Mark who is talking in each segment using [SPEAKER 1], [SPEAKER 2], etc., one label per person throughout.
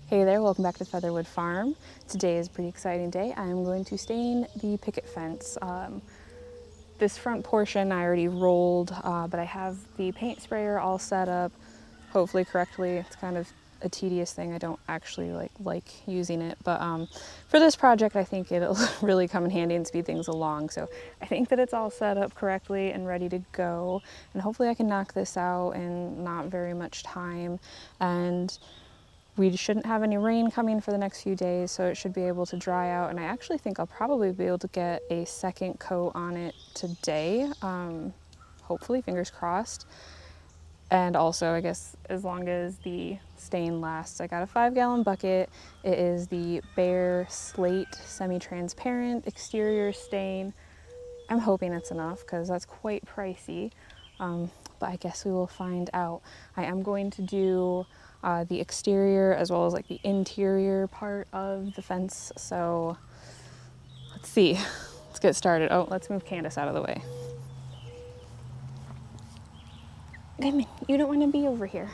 [SPEAKER 1] Hey there, welcome back to Featherwood Farm. Today is a pretty exciting day. I am going to stain the picket fence. This front portion I already rolled, but I have the paint sprayer all set up, hopefully correctly. It's kind of a tedious thing. I don't actually like using it, but for this project I think it'll really come in handy and speed things along. So I think that it's all set up correctly and ready to go, and hopefully I can knock this out in not very much time. And we shouldn't have any rain coming for the next few days, so it should be able to dry out. And I actually think I'll probably be able to get a second coat on it today. Hopefully, fingers crossed. And also, I guess, as long as the stain lasts. I got a 5-gallon bucket. It is the Behr Slate semi-transparent exterior stain. I'm hoping it's enough because that's quite pricey. But I guess we will find out. I am going to do the exterior as well as like the interior part of the fence. So let's see. Let's get started. Oh, let's move Candace out of the way. Come in. You don't want to be over here.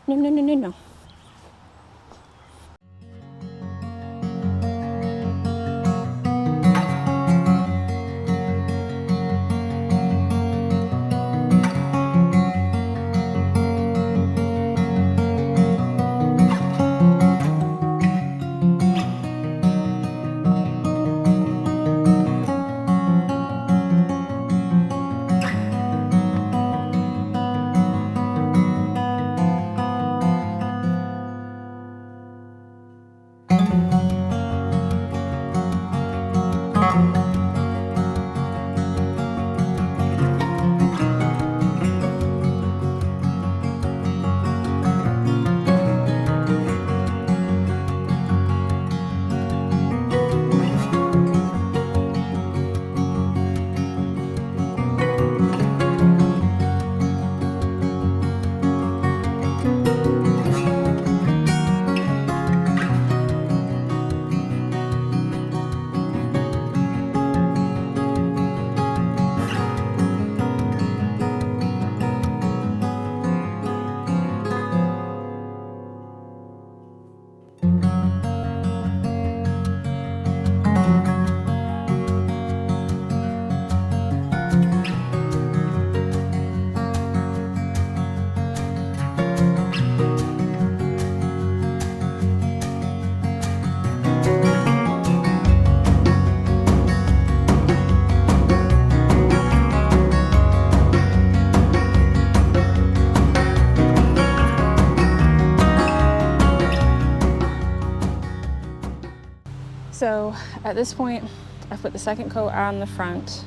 [SPEAKER 1] No, no, no, no, no. So at this point, I've put the second coat on the front,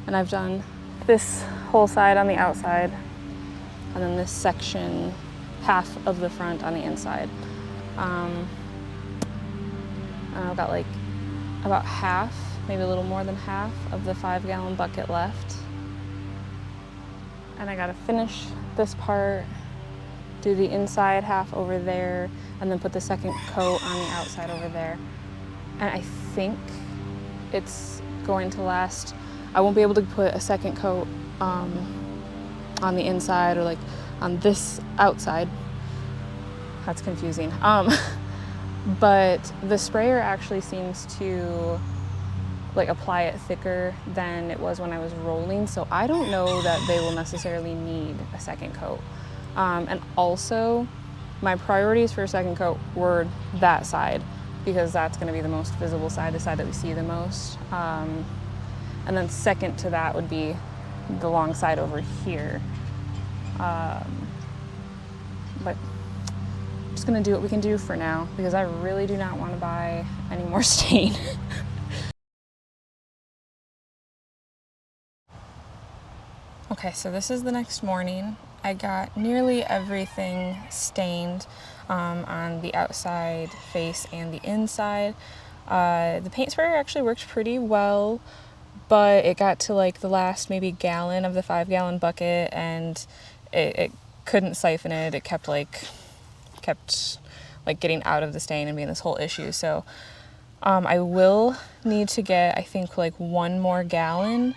[SPEAKER 1] and I've done this whole side on the outside, and then this section, half of the front on the inside. And I've got like about half, maybe a little more than half of the 5-gallon bucket left. And I gotta finish this part, do the inside half over there, and then put the second coat on the outside over there. And I think it's going to last. I won't be able to put a second coat on the inside or like on this outside. That's confusing. But the sprayer actually seems to like apply it thicker than it was when I was rolling. So I don't know that they will necessarily need a second coat. And also my priorities for a second coat were that side, because that's going to be the most visible side, the side that we see the most. And then second to that would be the long side over here. But I'm just going to do what we can do for now, because I really do not want to buy any more stain. Okay, so this is the next morning. I got nearly everything stained on the outside face and the inside. The paint sprayer actually worked pretty well, but it got to like the last maybe gallon of the 5-gallon bucket, and it couldn't siphon it. It kept getting out of the stain and being this whole issue. So I will need to get, I think, like 1 more gallon,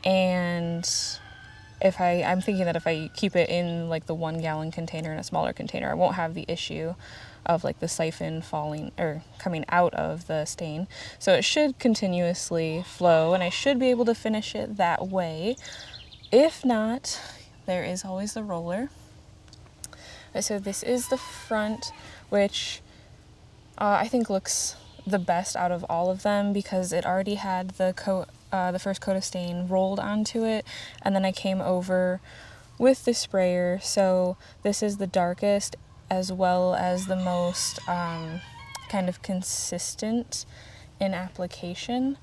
[SPEAKER 1] and I'm thinking that if I keep it in like the 1-gallon container in a smaller container, I won't have the issue. of like the siphon falling or coming out of the stain. So it should continuously flow, and I should be able to finish it that way. If not, there is always the roller. So this is the front, which I think looks the best out of all of them because it already had the first coat of stain rolled onto it, and then I came over with the sprayer. So this is the darkest as well as the most kind of consistent in application.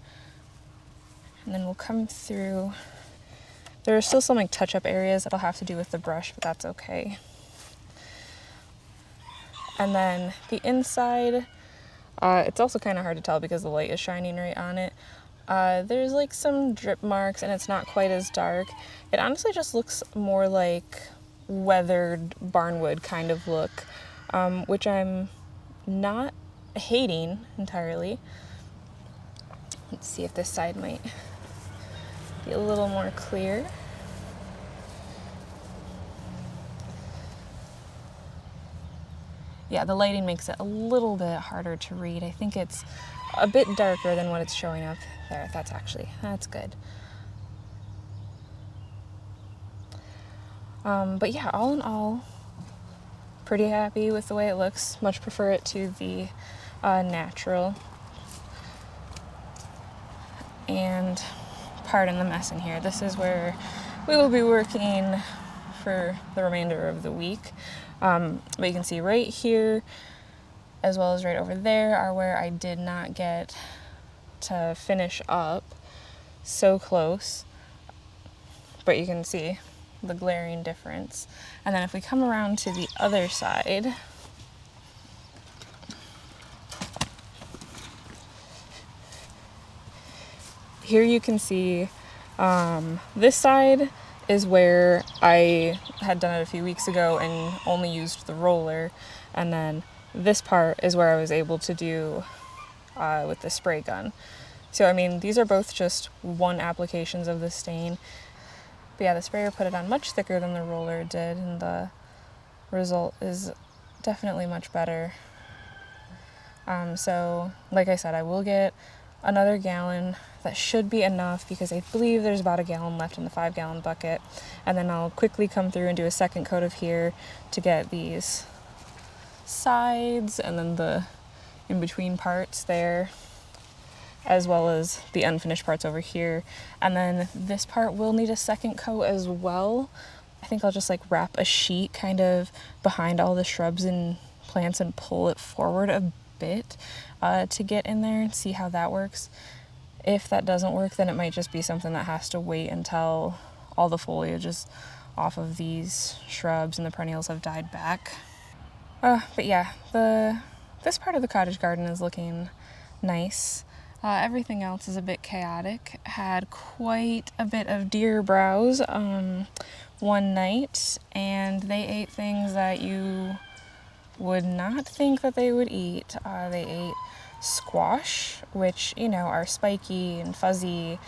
[SPEAKER 1] And then we'll come through. There are still some like touch-up areas that I'll have to do with the brush, but that's okay. And then the inside, it's also kind of hard to tell because the light is shining right on it. There's like some drip marks and it's not quite as dark. It honestly just looks more like weathered barnwood kind of look, which I'm not hating entirely. Let's see if this side might be a little more clear. Yeah, the lighting makes it a little bit harder to read. I think it's a bit darker than what it's showing up there. That's good. But yeah, all in all, pretty happy with the way it looks. Much prefer it to the natural. And pardon the mess in here. This is where we will be working for the remainder of the week. But you can see right here, as well as right over there, are where I did not get to finish up. So close. But you can see the glaring difference. And then if we come around to the other side, here you can see this side is where I had done it a few weeks ago and only used the roller, and then this part is where I was able to do with the spray gun. So I mean, these are both just one applications of the stain, but yeah, the sprayer put it on much thicker than the roller did, and the result is definitely much better. So like I said, I will get another gallon. That should be enough because I believe there's about a gallon left in the 5-gallon bucket. And then I'll quickly come through and do a second coat of here to get these sides and then the in-between parts there, as well as the unfinished parts over here. And then this part will need a second coat as well. I think I'll just like wrap a sheet kind of behind all the shrubs and plants and pull it forward a bit to get in there and see how that works. If that doesn't work, then it might just be something that has to wait until all the foliage is off of these shrubs and the perennials have died back. But yeah, this part of the cottage garden is looking nice. Everything else is a bit chaotic. Had quite a bit of deer browse one night, and they ate things that you would not think that they would eat. They ate squash, which, you know, are spiky and fuzzy.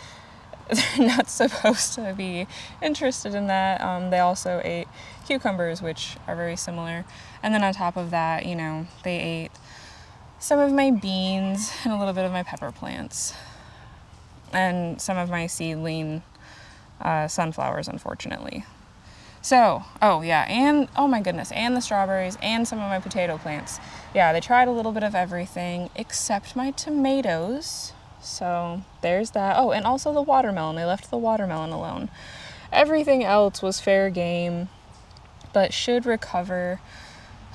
[SPEAKER 1] They're not supposed to be interested in that. They also ate cucumbers, which are very similar. And then on top of that, you know, they ate some of my beans and a little bit of my pepper plants. And some of my seedling sunflowers, unfortunately. So, oh yeah, and oh my goodness, and the strawberries and some of my potato plants. Yeah, they tried a little bit of everything except my tomatoes. So there's that. Oh, and also the watermelon. They left the watermelon alone. Everything else was fair game, but should recover,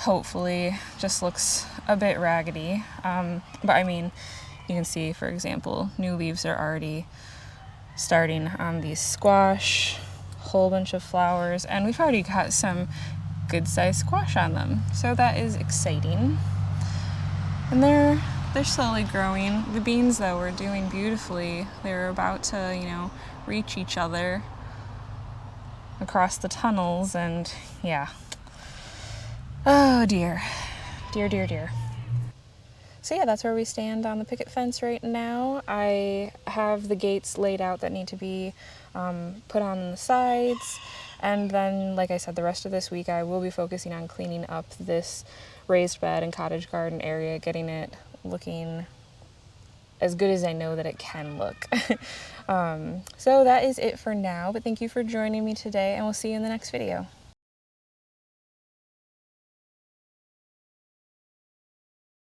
[SPEAKER 1] hopefully. Just looks a bit raggedy. But I mean, you can see, for example, new leaves are already starting on these squash. Whole bunch of flowers, and we've already got some good sized squash on them, so that is exciting. And they're slowly growing. The beans, though, were doing beautifully. They're about to, you know, reach each other across the tunnels, and yeah. Oh dear. Dear. So yeah, that's where we stand on the picket fence right now. I have the gates laid out that need to be put on the sides, and then, like I said, the rest of this week I will be focusing on cleaning up this raised bed and cottage garden area, getting it looking as good as I know that it can look. So that is it for now, but thank you for joining me today, and we'll see you in the next video.